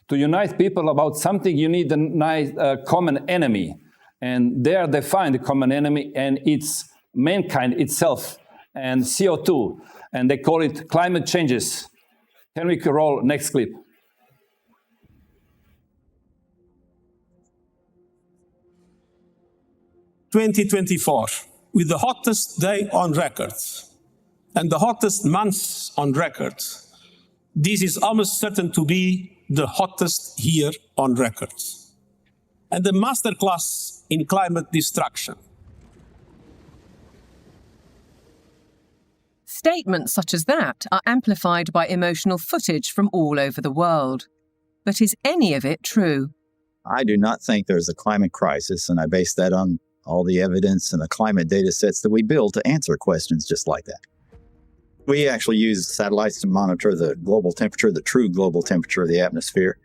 To unite people about something, you need a common enemy. And there they find the common enemy, and it's mankind itself and CO2. And they call it climate changes. Can we roll next clip? "2024, with the hottest day on record and the hottest months on record, this is almost certain to be the hottest year on record. And the masterclass in climate destruction." Statements such as that are amplified by emotional footage from all over the world. But is any of it true? I do not think there's a climate crisis, and I base that on all the evidence and the climate data sets that we build to answer questions just like that. We actually use satellites to monitor the global temperature, the true global temperature of the atmosphere.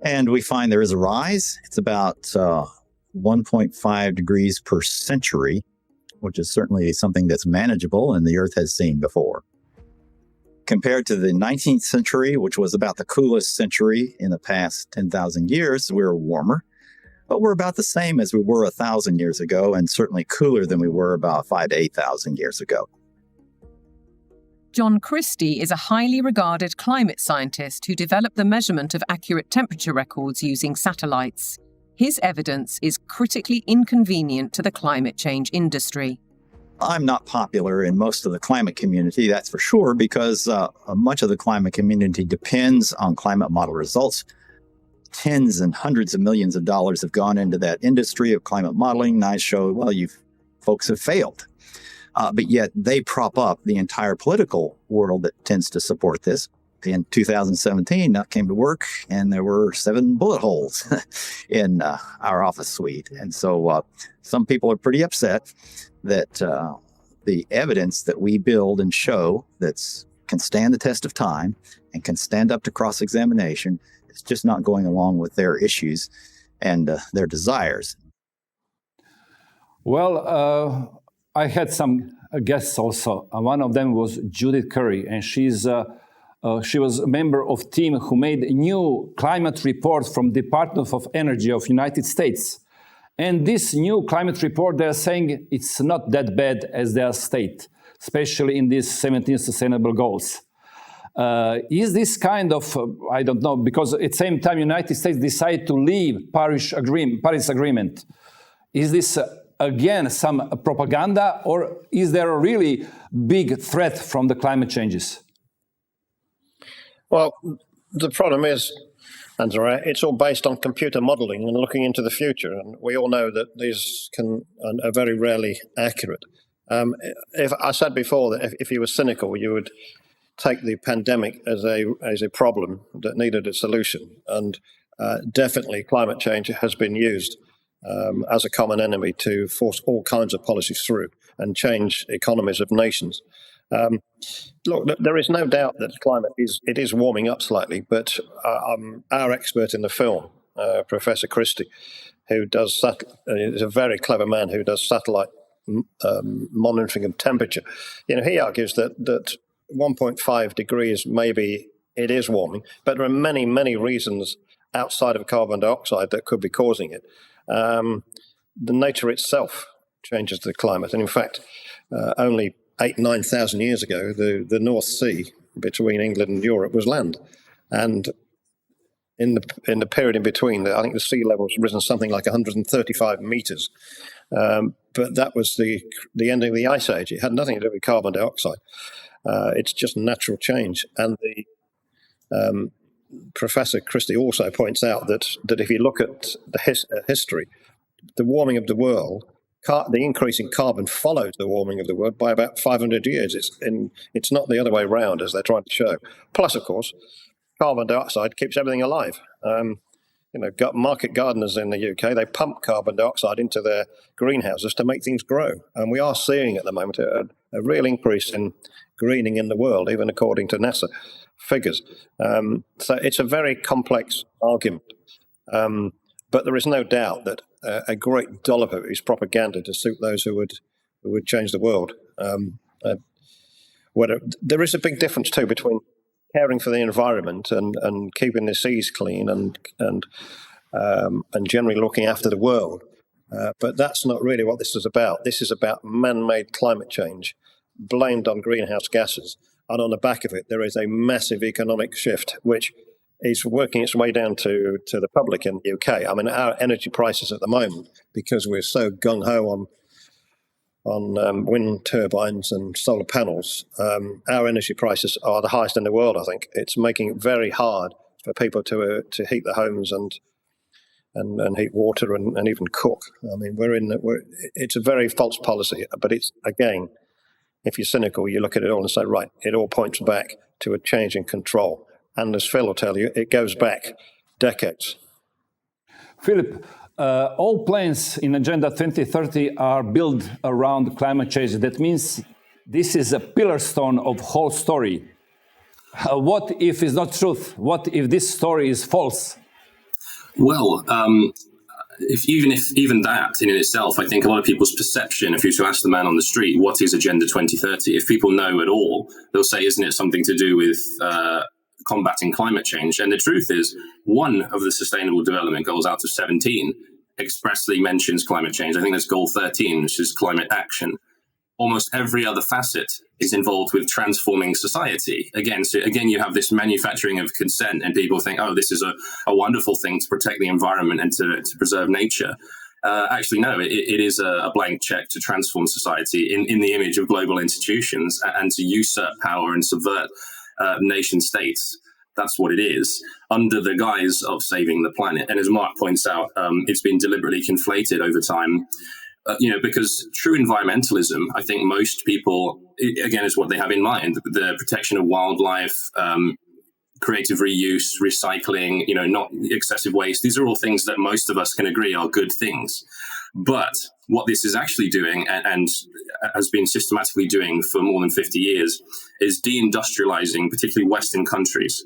And we find there is a rise. It's about 1.5 degrees per century, which is certainly something that's manageable and the Earth has seen before. Compared to the 19th century, which was about the coolest century in the past 10,000 years, we're warmer. But we're about the same as we were 1,000 years ago, and certainly cooler than we were about 5,000 to 8,000 years ago. John Christie is a highly regarded climate scientist who developed the measurement of accurate temperature records using satellites. His evidence is critically inconvenient to the climate change industry. I'm not popular in most of the climate community, that's for sure, because much of the climate community depends on climate model results. Tens and hundreds of millions of dollars have gone into that industry of climate modeling, and I show, well, you folks have failed. But yet they prop up the entire political world that tends to support this. In 2017, I came to work, and there were 7 bullet holes in our office suite. And so some people are pretty upset that the evidence that we build and show that can stand the test of time and can stand up to cross-examination is just not going along with their issues and their desires. Well, I had some guests also. One of them was Judith Curry, and she was a member of team who made a new climate report from Department of Energy of United States. And this new climate report, they're saying it's not that bad as they state, especially in these 17 sustainable goals. Is this kind of, I don't know, because at the same time, United States decided to leave Paris Agreement. Is this, again, some propaganda, or is there a really big threat from the climate changes? Well, the problem is, Andrea, it's all based on computer modeling and looking into the future. And we all know that these are very rarely accurate. If I said before that if you were cynical, you would take the pandemic as a problem that needed a solution. And definitely climate change has been used as a common enemy to force all kinds of policies through and change economies of nations. Look, there is no doubt that climate is warming up slightly, but our expert in the film, Professor Christie, who is a very clever man who does satellite monitoring of temperature. He argues that 1.5 degrees maybe it is warming, but there are many, many reasons outside of carbon dioxide that could be causing it. The nature itself changes the climate, and in fact, only 9,000 years ago, the North Sea between England and Europe was land, and in the period in between, I think the sea level has risen something like 135 meters. But that was the ending of the Ice Age. It had nothing to do with carbon dioxide. It's just natural change. And the Professor Christie also points out that if you look at the history, the warming of the world, the increase in carbon follows the warming of the world by about 500 years. It's not the other way around, as they're trying to show. Plus, of course, carbon dioxide keeps everything alive. Got market gardeners in the UK, they pump carbon dioxide into their greenhouses to make things grow. And we are seeing at the moment a real increase in greening in the world, even according to NASA figures. So it's a very complex argument. But there is no doubt that a great dollop of it is propaganda to suit those who would change the world. There is a big difference too between caring for the environment and keeping the seas clean and generally looking after the world. But that's not really what this is about. This is about man-made climate change blamed on greenhouse gases. And on the back of it, there is a massive economic shift, which is working its way down to the public in the UK. I mean, our energy prices at the moment, because we're so gung-ho on wind turbines and solar panels, our energy prices are the highest in the world, I think. It's making it very hard for people to heat their homes and heat water and even cook. I mean, it's a very false policy, but it's, again, if you're cynical, you look at it all and say, right, it all points back to a change in control. And as Phil will tell you, it goes back decades. Philip, all plans in Agenda 2030 are built around climate change. That means this is a pillar stone of whole story. What if it's not truth? What if this story is false? Well, even that in itself, I think a lot of people's perception, if you were to ask the man on the street, what is Agenda 2030? If people know at all, they'll say, isn't it something to do with combating climate change? And the truth is, one of the Sustainable Development Goals out of 17 expressly mentions climate change. I think there's Goal 13, which is climate action. Almost every other facet is involved with transforming society. Again, you have this manufacturing of consent, and people think, oh, this is a wonderful thing to protect the environment and to preserve nature. Actually, no, it is a blank check to transform society in the image of global institutions and to usurp power and subvert nation states. That's what it is, under the guise of saving the planet. And as Mark points out, it's been deliberately conflated over time. Because true environmentalism, I think most people, again, is what they have in mind: the protection of wildlife, creative reuse, recycling, not excessive waste. These are all things that most of us can agree are good things. But what this is actually doing, and has been systematically doing for more than 50 years, is deindustrializing, particularly Western countries.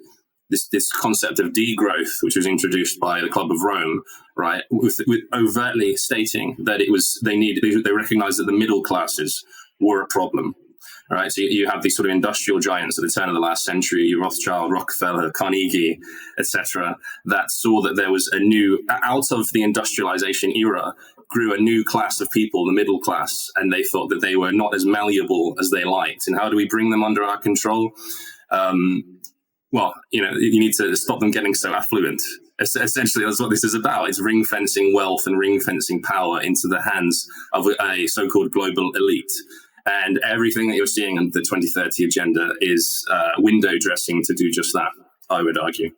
This concept of degrowth, which was introduced by the Club of Rome, right, with overtly stating that they recognized that the middle classes were a problem. Right, so you have these sort of industrial giants at the turn of the last century, Rothschild, Rockefeller, Carnegie, etc., that saw that there was out of the industrialization era, grew a new class of people, the middle class, and they thought that they were not as malleable as they liked. And how do we bring them under our control? Well, you need to stop them getting so affluent. Essentially, that's what this is about. It's ring fencing wealth and ring fencing power into the hands of a so-called global elite. And everything that you're seeing under the 2030 agenda is window dressing to do just that, I would argue.